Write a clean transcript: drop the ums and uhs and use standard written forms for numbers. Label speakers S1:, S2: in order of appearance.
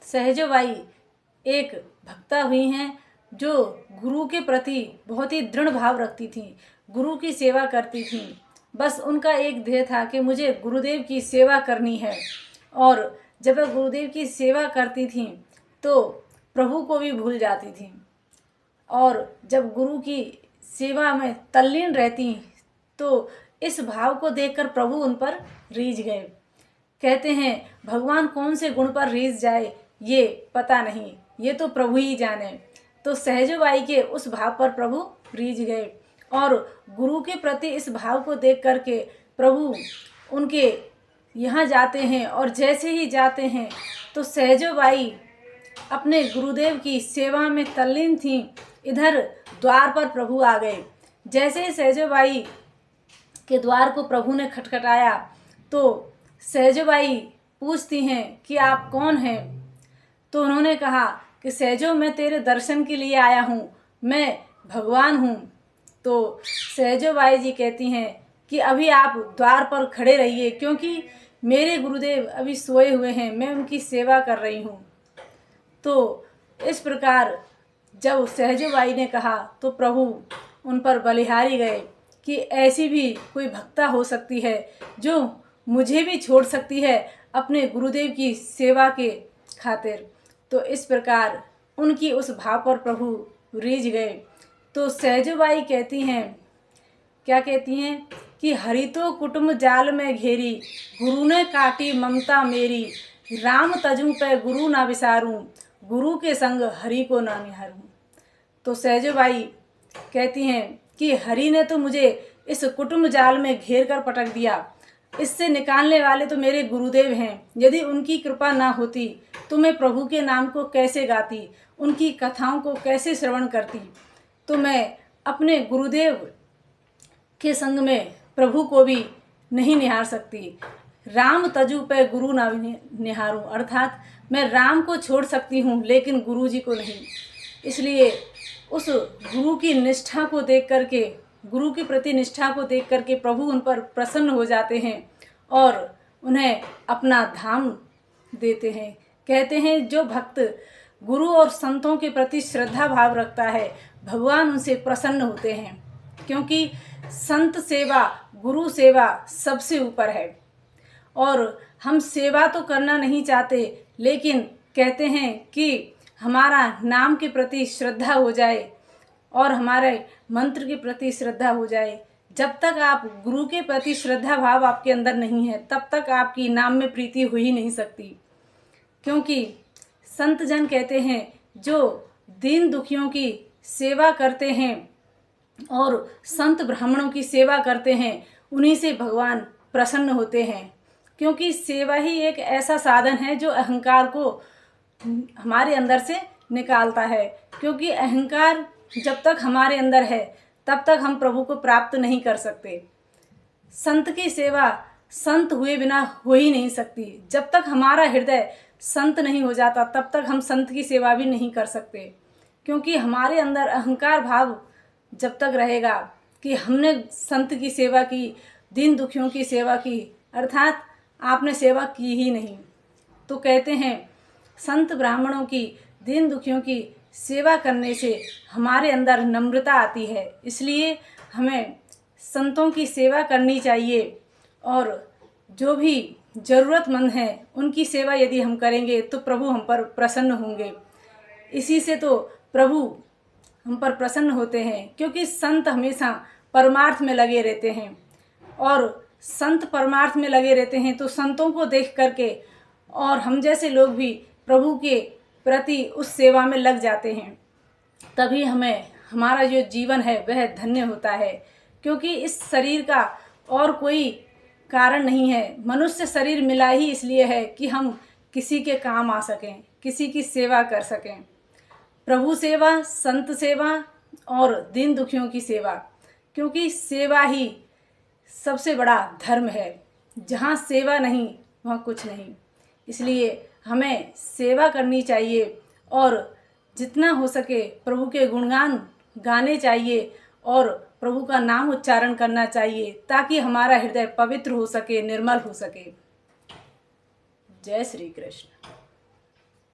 S1: सहजोबाई एक भक्ता हुई हैं जो गुरु के प्रति बहुत ही दृढ़ भाव रखती थीं, गुरु की सेवा करती थीं। बस उनका एक ध्येय था कि मुझे गुरुदेव की सेवा करनी है। और जब वह गुरुदेव की सेवा करती थीं तो प्रभु को भी भूल जाती थीं, और जब गुरु की सेवा में तल्लीन रहती तो इस भाव को देखकर प्रभु उन पर रीझ गए। कहते हैं भगवान कौन से गुण पर रीझ जाए ये पता नहीं, ये तो प्रभु ही जाने। तो सहजोबाई के उस भाव पर प्रभु रीझ गए, और गुरु के प्रति इस भाव को देख करके प्रभु उनके यहाँ जाते हैं। और जैसे ही जाते हैं तो सहजोबाई अपने गुरुदेव की सेवा में तल्लीन थीं। इधर द्वार पर प्रभु आ गए। जैसे ही सहजोबाई के द्वार को प्रभु ने खटखटाया तो सहजोबाई पूछती हैं कि आप कौन हैं। तो उन्होंने कहा कि सहजो, मैं तेरे दर्शन के लिए आया हूँ, मैं भगवान हूँ। तो सहजोबाई जी कहती हैं कि अभी आप द्वार पर खड़े रहिए, क्योंकि मेरे गुरुदेव अभी सोए हुए हैं, मैं उनकी सेवा कर रही हूँ। तो इस प्रकार जब सहजोबाई ने कहा तो प्रभु उन पर बलिहारी गए कि ऐसी भी कोई भक्ता हो सकती है जो मुझे भी छोड़ सकती है अपने गुरुदेव की सेवा के खातिर। तो इस प्रकार उनकी उस भाव पर प्रभु रीझ गए। तो सहजोबाई कहती हैं, क्या कहती हैं कि हरि तो कुटुम्ब जाल में घेरी, गुरु ने काटी ममता मेरी, राम तजू पे गुरु ना विसारूं, गुरु के संग हरि को ना निहारूं। तो सहजोबाई कहती हैं कि हरि ने तो मुझे इस कुटुम्ब जाल में घेर कर पटक दिया, इससे निकालने वाले तो मेरे गुरुदेव हैं। यदि उनकी कृपा ना होती तो मैं प्रभु के नाम को कैसे गाती, उनकी कथाओं को कैसे श्रवण करती। तो मैं अपने गुरुदेव के संग में प्रभु को भी नहीं निहार सकती। राम तजु पे गुरु ना निहारूं, अर्थात मैं राम को छोड़ सकती हूँ लेकिन गुरु जी को नहीं। इसलिए उस गुरु की निष्ठा को देख करके, गुरु के प्रति निष्ठा को देख करके प्रभु उन पर प्रसन्न हो जाते हैं और उन्हें अपना धाम देते हैं। कहते हैं जो भक्त गुरु और संतों के प्रति श्रद्धा भाव रखता है, भगवान उनसे प्रसन्न होते हैं, क्योंकि संत सेवा, गुरु सेवा सबसे ऊपर है। और हम सेवा तो करना नहीं चाहते, लेकिन कहते हैं कि हमारा नाम के प्रति श्रद्धा हो जाए और हमारे मंत्र के प्रति श्रद्धा हो जाए। जब तक आप गुरु के प्रति श्रद्धा भाव आपके अंदर नहीं है, तब तक आपकी नाम में प्रीति हो ही नहीं सकती। क्योंकि संत जन कहते हैं जो दीन दुखियों की सेवा करते हैं और संत ब्राह्मणों की सेवा करते हैं, उन्हीं से भगवान प्रसन्न होते हैं। क्योंकि सेवा ही एक ऐसा साधन है जो अहंकार को हमारे अंदर से निकालता है। क्योंकि अहंकार जब तक हमारे अंदर है तब तक हम प्रभु को प्राप्त नहीं कर सकते। संत की सेवा संत हुए बिना हो ही नहीं सकती। जब तक हमारा हृदय संत नहीं हो जाता तब तक हम संत की सेवा भी नहीं कर सकते। क्योंकि हमारे अंदर अहंकार भाव जब तक रहेगा कि हमने संत की सेवा की, दीन दुखियों की सेवा की, अर्थात आपने सेवा की ही नहीं। तो कहते हैं संत ब्राह्मणों की, दीन दुखियों की सेवा करने से हमारे अंदर नम्रता आती है। इसलिए हमें संतों की सेवा करनी चाहिए और जो भी ज़रूरतमंद हैं उनकी सेवा यदि हम करेंगे तो प्रभु हम पर प्रसन्न होंगे। इसी से तो प्रभु हम पर प्रसन्न होते हैं, क्योंकि संत हमेशा परमार्थ में लगे रहते हैं। और संत परमार्थ में लगे रहते हैं तो संतों को देख करके और हम जैसे लोग भी प्रभु के प्रति उस सेवा में लग जाते हैं। तभी हमें हमारा जो जीवन है वह धन्य होता है। क्योंकि इस शरीर का और कोई कारण नहीं है। मनुष्य शरीर मिला ही इसलिए है कि हम किसी के काम आ सकें, किसी की सेवा कर सकें। प्रभु सेवा, संत सेवा और दीन दुखियों की सेवा, क्योंकि सेवा ही सबसे बड़ा धर्म है। जहाँ सेवा नहीं वहाँ कुछ नहीं। इसलिए हमें सेवा करनी चाहिए और जितना हो सके प्रभु के गुणगान गाने चाहिए और प्रभु का नाम उच्चारण करना चाहिए, ताकि हमारा हृदय पवित्र हो सके, निर्मल हो सके। जय श्री कृष्ण।